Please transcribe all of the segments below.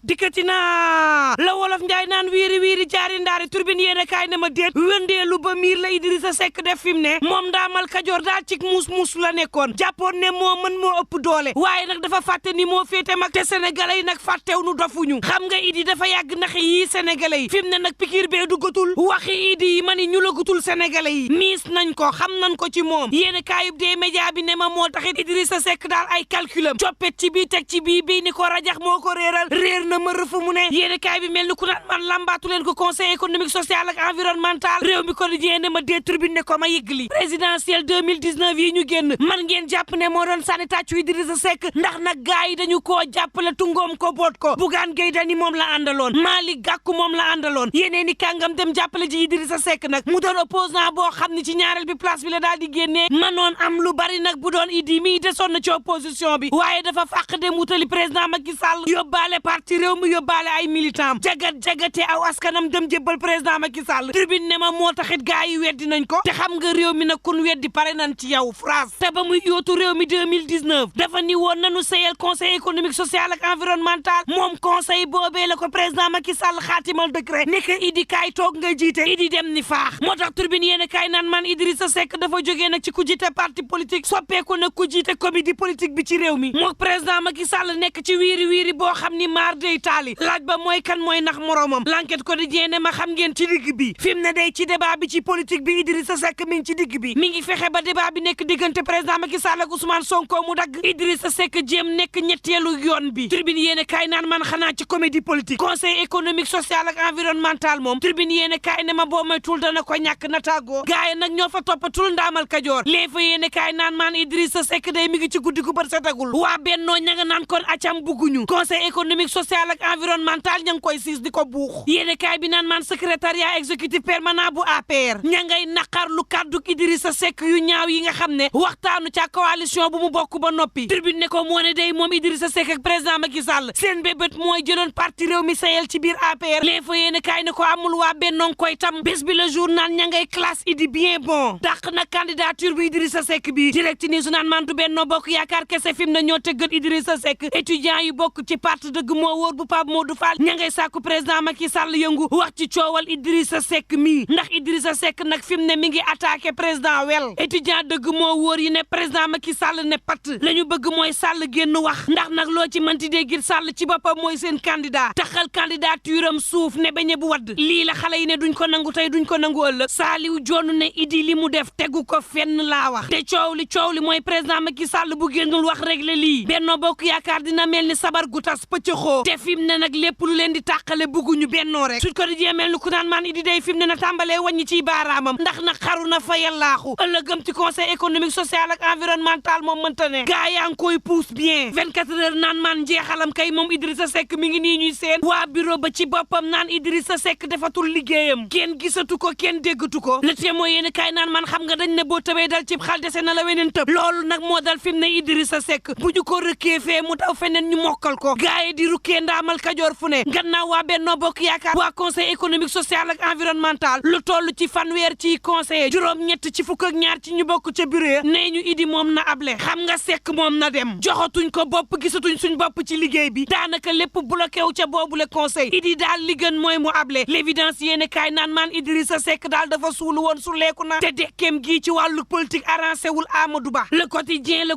dikkati naa la wolof njaay naan wiiri wiiri jaari ndaari turbine yéene kaay ne ma déet wëndeelu ba miir la Idrissa Seck def fi mu ne moom ndaamal Kajoor daal ci muus la nekkoon jàppoon ne moo mën moo ëpp doole waaye nag dafa fàtte ni moo féete mag te sénégalais yi nag fàttew nu dofuñu xam nga Idi dafa yàgg nax yi sénégalais yi fi mu ne nag pikiir bee duggatul waxi Idi yi ma ni ñu lagutul sénégalais yi miis nañ ko xam nañ ko ci moom yéene kaayub dee média bi ne ma moo taxit Idrissa Seck daal ay calculam coppet ci bii teg ci bii ni ko rajax moo ko réer na ma rëfu mu ne yéene kaay bi mel ni ku naan man lambaatu leen ko conseil économique social ak environnemental réew mi ko di ne ma dee tribune ne ko ma yëgli présidentielle 2019 yi ñu génn man ngeen jàpp ne moo doon sànni tàccu Idrissa Seck ndax nag gaay yi dañu koo jàppale tungoom ko boot ko Bougane Gueye Dany moom la àndaloon Malick Gakou moom la àndaloon yeneen i kàngam dem jàppale ji Idrissa Seck nag mu doon opposant boo xam ne ci ñaareel bi place bi la daal di génnee manoon am lu bari nag bu doon Idi mi desoon na ci opposition bi waaye dafa fàq dem wutali président Macky Sall yóbbaale parti réew mi yóbbaale ay militant jagate aw askanam dem jébbal président Macky Sall tribune ne ma moo taxit gaay yi weddi nañ ko te xam nga réew mi nag kun weddi pare nañ ci yow phrase te ba muy yóotu réew mi 2019 dafa ni woon nanu seyal conseil économique social ak environnemental moom conseil boobee la ko président Macky Sall xaatimal décret ni que Idi kaay toog nga jiite Idi dem ni faax moo tax tribune yéen kaay naan man Idrissa Seck dafa jógee nag ci ku jiite parti politique soppeeku nag ku jiite comédie politique bi ci réew mi moo président Macky Sall nekk ci wiiri boo xam ni maar day taali laaj ba mooy kan mooy nax moroomam l'enquête quotidien ne ma xam ngeen ci digg bi fi mu ne day ci débat bi ci politique bi Idrissa Seck mi ngi ci digg bi mi ngi fexe ba débat bi nekk diggante président Macky Sall ak Ousmane Sonko mu dagg Idrissa Seck jéem nekk ñetteelu yoon bi tribune yéene kaay naan man xanaa ci comédie politique conseil économique social ak environnemental moom tribune yéene kaay ne ma boo moytul dana ko ñàkk na tàggoo gaay nag ñoo fa toppatul ndaamal Kajoor lee fa yéene kaay naan man Idrissa Seck day mi ngi ci guddi gu bët setagul waa bennoo ña nga naan kon acam bugguñu conseil économique social ak environnemental ña ngi koy siis di ko buux yéene kaay bi naan man secrétariat exécutif permanent bu APR ña ngay naqar lu kàddu Idrissa Seck yu ñaaw yi nga xam ne waxtaanu ca coalition bu mu bokk ba noppi tribune ne ko moo ne day moom Idrissa Seck ak président Macky Sall seen bébét mooy jëloon parti réew mi sayel ci biir APR les fa yéene kaay ne ko amul waa bennoo koy tam bés bi le jour naan ña ngay classe Idi bien bon dàq na candidature bu Idrissa Seck bi direct ni su naan man du Benno Bokk Yaakaar kese fi mu ne ñoo tëggat Idrissa Seck étudiants yi bokk ci parti dëgg moo wóor bu Pape Modou Fall ña ngay sàkku président Macky Sall yëngu wax ci coowal Idrissa Seck mi ndax Idrissa Seck nag fi mu ne mi ngi attaqué président wel étudiant dëgg moo wóor yi ne président Macky Sall ne pat la ñu bëgg mooy Sall génn wax ndax nag loo ci mënti déggil Sall ci boppam mooy seen candidat taxal candidature am suuf ne bañe bu wadd lii la xale yi ne duñ ko nangu tey duñ ko nangu ëllëg Saliou Dione ne Idi li mu def tegu ko fenn laa wax te coow li mooy président Macky Sall bu génnul wax réglé lii Benno Bokk Yaakaar dina mel ni sabar gu tas pëccëxoo te fi mu ne nag lépp lu leen di tàqale bugguñu bennoo rek Sud Quotidien mel ni ku naan maan Idi day fi mu ne na tàmbalee wàññi ciy baaraamam ndax nag xaru na fa yallaaxu ëllëgëm ci conseil économique social ak environnemental moom mënta ne gaa yaa ngi koy pousse bien 24 heures naan maan njeexalam kay moom Idrissa Seck mi ngi nii ñuy seen waa bureau ba ci boppam naan Idrissa Seck defatul liggéeyam kenn gisatu ko kenn déggatu ko le témoin yéen kaay naan man xam nga dañ ne boo tëbee dal cib xal dese na la weneen tëb loolu nag moo dal fi mu ne Idrissa Seck bu ñu ko rëkkee fee mu daw feneen ñu mokkal ko gaay di rukkee ndaamal Kajoor fu ne gannaaw waa Benno Bokk Yaakaar waa conseil économique social ak environnemental lu toll ci fanweer ci conseil juróom-ñett ci fukk ak ñaar ci ñu bokk ca bureau nee ñu Idi moom na able xam nga Seck moom na dem joxatuñ ko bopp gisatuñ suñ bopp ci liggéey bi daanaka lépp bloqué wu ca boobule conseil Idi daal li gën mooy mu able l'évidence yéene kaay naan maan Idrissa Seck daal dafa suulu woon su leeku na te dekkeem gii ci wàllu politique arrangé wul Amadou Ba le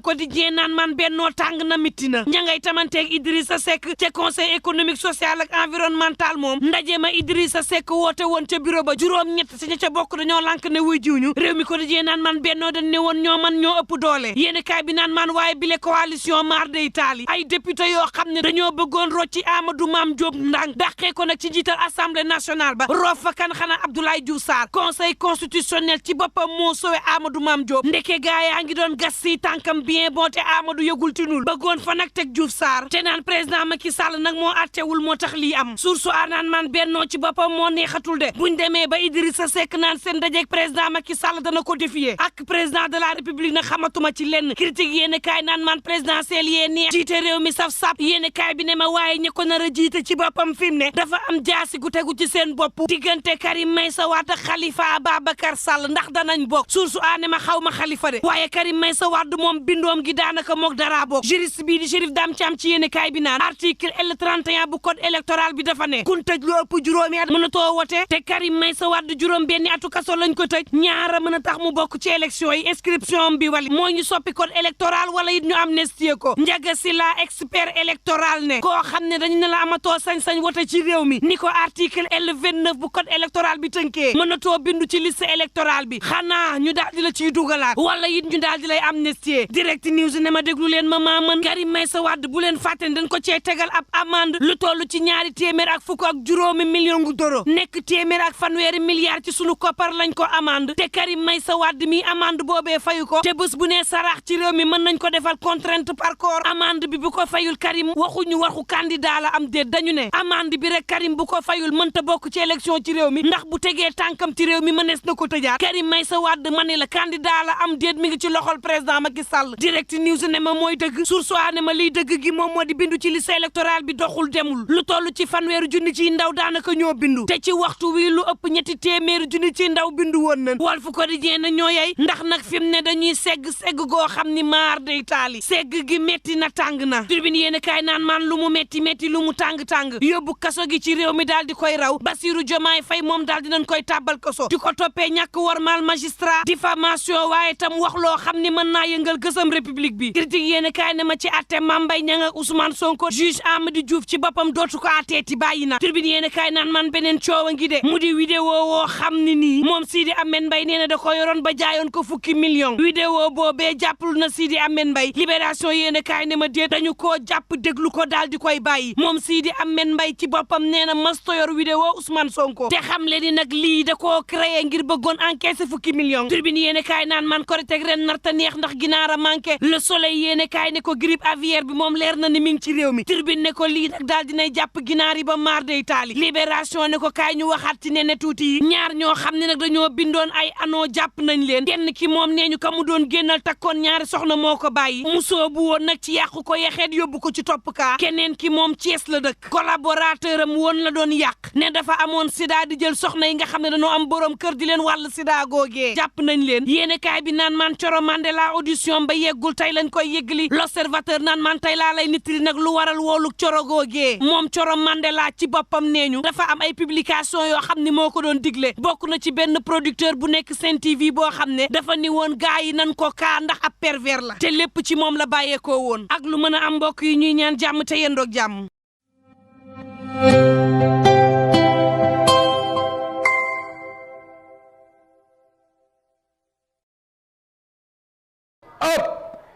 quotidien naan man bennoo tàng na mitti na ña ngay tamanteeg Idrissa Seck ca conseil économique social ak environnemental moom ndaje ma Idrissa Seck woote woon ca bureau ba juróom-ñett si ña ca bokk dañoo lànk ne wuy jiwñu réew mi quotidien naan man bennoo dañ ne woon ñoo man ñoo ëpp doole yéene kaay bi naan man waaye bile coalition mar de Italie ay député yoo xam ne dañoo bëggoon rocci Amadou Mame Diop ndànk dàqee ko nag ci njiital assemblée nationale ba roof fa kan xanaa Abdoulaye Diouf Sarr conseil constitutionnel ci boppam moo sowe Amadou Mame Diop ndeke gaa yaa ngi doon gas si tànkam bien bon te Amadou yëgul tinul bëggoon fa nag teg Diouf Sarr te naan président Macky Sall nag moo attewul moo tax lii am source a naan man bennoo ci boppam moo neexatul de buñ demee ba Idrissa Seck naan seen dajeeg président Macky Sall dana ko défier ak président de la république nag xamatuma ci lenn critique yéene kaay naan man présidentielle yee neex jiite réew mi saf sap yéene kaay bi ne ma waaye ñi ko nar a jiite ci boppam fi mu ne dafa am jaasi gu tegu ci seen bopp diggante Karim Meïssa Wade ak Khalifa Ababacar Sall ndax danañ bokk source a ne ma xaw ma Khalifa de waaye Karim Meïssa Wade moom bindoom gi daanaka mook dara bokk juriste bii di Chérif Dame Thiam ci yéene kaay bi naan article L 31 bu code électoral bi dafa ne kun tëj lu ëpp juróomi at mënatoo wote te Karim Meïssa Wade juróom benni atu kaso lañ ko tëj ñaara mën a tax mu bokk ci élection yi inscription bi wali moo ñu soppi code électoral wala it ñu amnistie ko Ndiaga Sylla expert électoral ne koo xam ne dañu ne la amatoo sañ-sañ wote ci réew mi ni ko article L29 bu code électoral bi tënkee mënatoo bindu ci liste électorale bi xanaa ñu daal di la ciy dugalaat wala it ñu daal di lay amnistie direct news ne ma déglu leen ma maaman Karim Meïssa Wade bu leen fàtte dañ ko cee tegal ab amende lu toll ci ñaari téeméer ak fukk ak juróomi million gu doro nekk téeméer ak fanweeri milliards ci sunu koppar lañ ko amende te Karim Meïssa Wade mi amende boobee fayu ko te bés bu nee sarax ci réew mi mën nañ ko defal contrainte par corps amende bi bu ko fayul Karim waxuñu waxu candidat la am déet dañu ne amende bi rek Karim bu ko fayul mënta bokk ci élection ci réew mi ndax bu tegee tànkam ci réew mi mënees na ko tëjaat Karim Meïssa Wade ma ne la candidat la am déet mi ngi ci loxol président Macky Sall direct news ne ma mooy dëgg source a ne ma liy dëgg gi moom moo di bindu ci liste électorale bi doxul demul lu toll ci fanweeru junni ci ndaw daanaka ñoo bindu te ci waxtu wi lu ëpp ñetti téeméeri junni ci ndaw bindu woon nañ Walf Quotidien na ñoo yey ndax nag fi mu ne dañuy segg goo xam ni maar day taali segg gi metti na tàng na Tribune yéen kaay naan maan lu mu metti lu mu tàng yóbbu kaso gi ci réew mi daal di koy raw Bassirou Diomaye Faye moom daal dinañ koy tàbbal kaso di ko toppee ñàkk wormaal magistrat diffamation waaye tam wax loo xam ni mën naa yëngal gësam république bi critique yéen kaay ne ma ci atte Mame Mbaye Niang ak Ousmane Sonko juge Amady Diouf ci boppam dootu ko atteeti bàyyi na Tribune yéen kaay naan man beneen coow a ngi de mu di vidéo woo xam ni nii moom Sidi Ahmed Mbaye nee na da ko yoroon ba jaayoon ko fukki million vidéo boobee jàppul na Sidi Ahmed Mbaye libération yéen kaay ne ma déet dañu koo jàpp déglu ko daal di koy bàyyi moom Sidi Ahmed Mbaye ci boppam nee na masto yor vidéo Ousmane Sonko te xam le ni nag lii da koo créé ngir bëggoon encaissé fukki million Tribune yéen kaay naan man Korité ren narta neex ndax ginaar a manqué Le Soleil yéen kaay ne ko grippe aviaire bi moom leer na ni mi ngi ci réew mi Tribune ne ko lii nag daal dinay jàpp ginaar yi ba maar day taali libération ne ko kaay ñu waxaat ci ne tuuti yi ñaar ñoo xam ne nag dañoo bindoon ay anoo jàpp nañ leen kenn ki moom nee ñu ka mu doon génnal takkoon ñaari soxna moo ko bàyyi mu soobu woon nag ci yàqu ko yaxeet yóbbu ko ci topp kaa keneen ki moom Thiès la dëkk collaborateur am woon la doon yàq ne dafa amoon sida di jël soxna yi nga xam ne dañoo am borom kër di leen wàll sida googee jàpp nañ leen yéene kaay bi naan man Coro Mandela audition ba yeggul tey lañ koy yeggali l'observateur naan man tey laa lay nittali nag lu waral woolu Coro googee moom Coro Mandela ci boppam nee ñu dafa am ay publication yoo xam ni moo ko doon digle bokk na ci benn producteur bu nekk Sen TV boo xam ne dafa ni woon gaa yi nan ko kaa ndax ab pervers la te lépp ci moom la bàyyeekoo woon ak lu mën a am mbokk yi ñuy ñaan jàmm te yendoog jàmm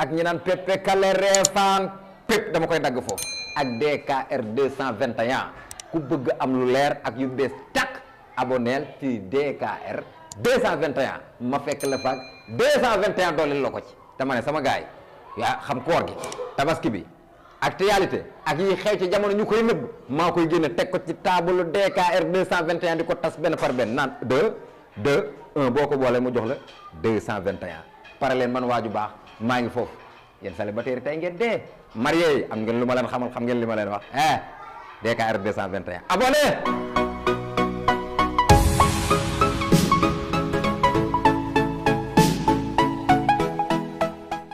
ak ñi naan pepe kale reefaan pep dama koy dagg foofu ak DKR 221 ku bëgg am lu leer ak yu bees tàkk aboneel ci DKR 221 ma fekk la faak 221 dooleel la ko ci dama ne sama gaay yaa xam koor gi tabaski bi actualité ak yi xew ci jamono ñu koy nëbb maa koy génne teg ko ci table DKR 221 di ko tas benn par benn naan 1 boo ko boolee mu jox la 221 pare leen man waaju baax maa ngi foofu yéen célibataire yi tey ngeen dee marié yi am ngeen lu ma leen xamal xam ngeen li ma leen wax DKR 221 abonné